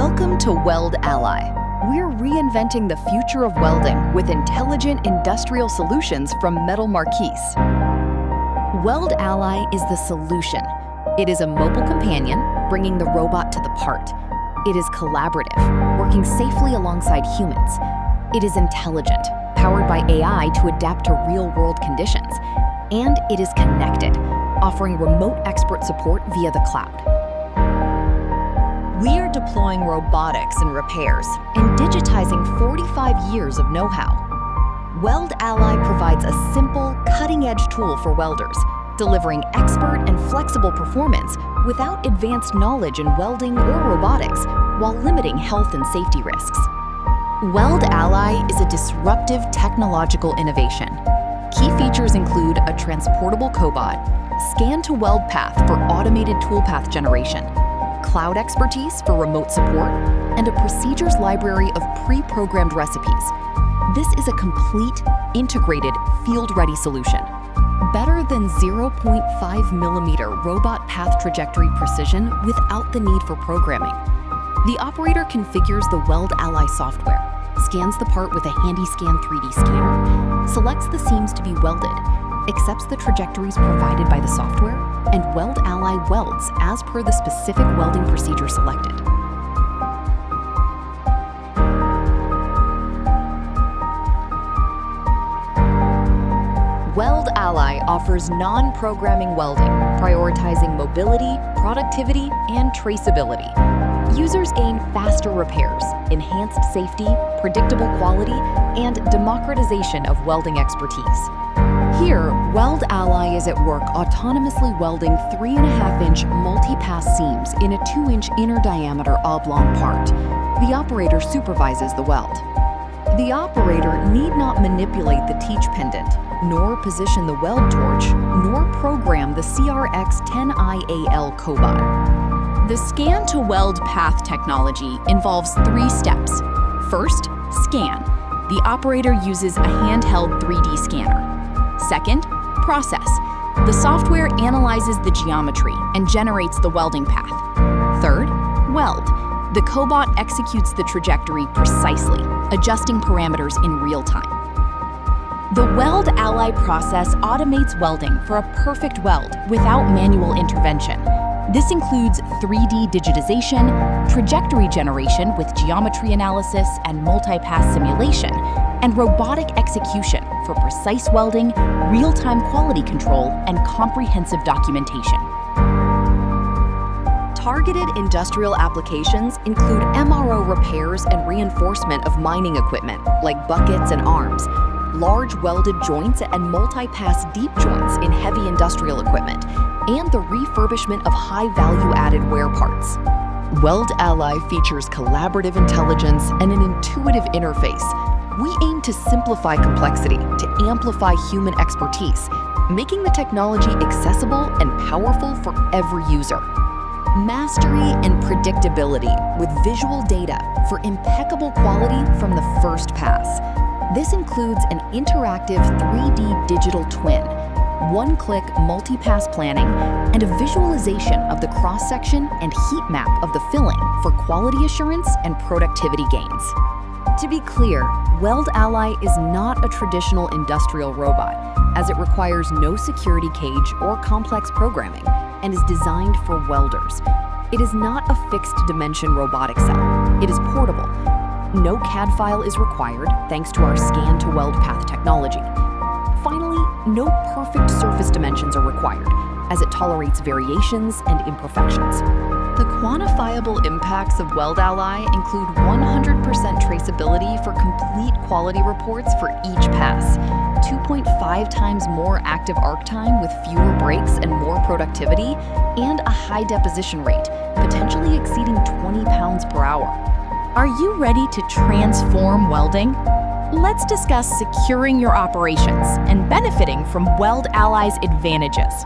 Welcome to WeldAlly. We're reinventing the future of welding with intelligent industrial solutions from Metal Marquise. WeldAlly is the solution. It is a mobile companion, bringing the robot to the part. It is collaborative, working safely alongside humans. It is intelligent, powered by AI to adapt to real-world conditions. And it is connected, offering remote expert support via the cloud. We are deploying robotics and repairs and digitizing 45 years of know-how. WeldAlly provides a simple, cutting-edge tool for welders, delivering expert and flexible performance without advanced knowledge in welding or robotics, while limiting health and safety risks. WeldAlly is a disruptive technological innovation. Key features include a transportable cobot, scan-to-weld path for automated toolpath generation, cloud expertise for remote support, and a procedures library of pre-programmed recipes. This is a complete, integrated, field-ready solution. Better than 0.5 millimeter robot path trajectory precision without the need for programming. The operator configures the WeldAlly software, scans the part with a HandyScan 3D scanner, selects the seams to be welded, accepts the trajectories provided by the software, and WeldAlly welds as per the specific welding procedure selected. WeldAlly offers non-programming welding, prioritizing mobility, productivity, and traceability. Users gain faster repairs, enhanced safety, predictable quality, and democratization of welding expertise. Here, WeldAlly is at work autonomously welding 3.5-inch multi-pass seams in a 2-inch inner diameter oblong part. The operator supervises the weld. The operator need not manipulate the teach pendant, nor position the weld torch, nor program the CRX-10IAL cobot. The scan-to-weld path technology involves 3 steps. First, scan. The operator uses a handheld 3D scanner. Second, process. The software analyzes the geometry and generates the welding path. Third, weld. The cobot executes the trajectory precisely, adjusting parameters in real time. The WeldAlly process automates welding for a perfect weld without manual intervention. This includes 3D digitization, trajectory generation with geometry analysis and multi-pass simulation, and robotic execution for precise welding, real-time quality control, and comprehensive documentation. Targeted industrial applications include MRO repairs and reinforcement of mining equipment like buckets and arms, large welded joints and multi-pass deep joints in heavy industrial equipment, and the refurbishment of high-value-added wear parts. WeldAlly features collaborative intelligence and an intuitive interface. We aim to simplify complexity to amplify human expertise, making the technology accessible and powerful for every user. Mastery and predictability with visual data for impeccable quality from the first pass. This includes an interactive 3D digital twin, one-click multi-pass planning, and a visualization of the cross-section and heat map of the filling for quality assurance and productivity gains. To be clear, WeldAlly is not a traditional industrial robot, as it requires no security cage or complex programming and is designed for welders. It is not a fixed-dimension robotic cell. It is portable. No CAD file is required thanks to our scan-to-weld path technology. Finally, no perfect surface dimensions are required, as it tolerates variations and imperfections. The quantifiable impacts of WeldAlly include 100% traceability for complete quality reports for each pass, 2.5 times more active arc time with fewer breaks and more productivity, and a high deposition rate, potentially exceeding 20 pounds per hour. Are you ready to transform welding? Let's discuss securing your operations and benefiting from WeldAlly's advantages.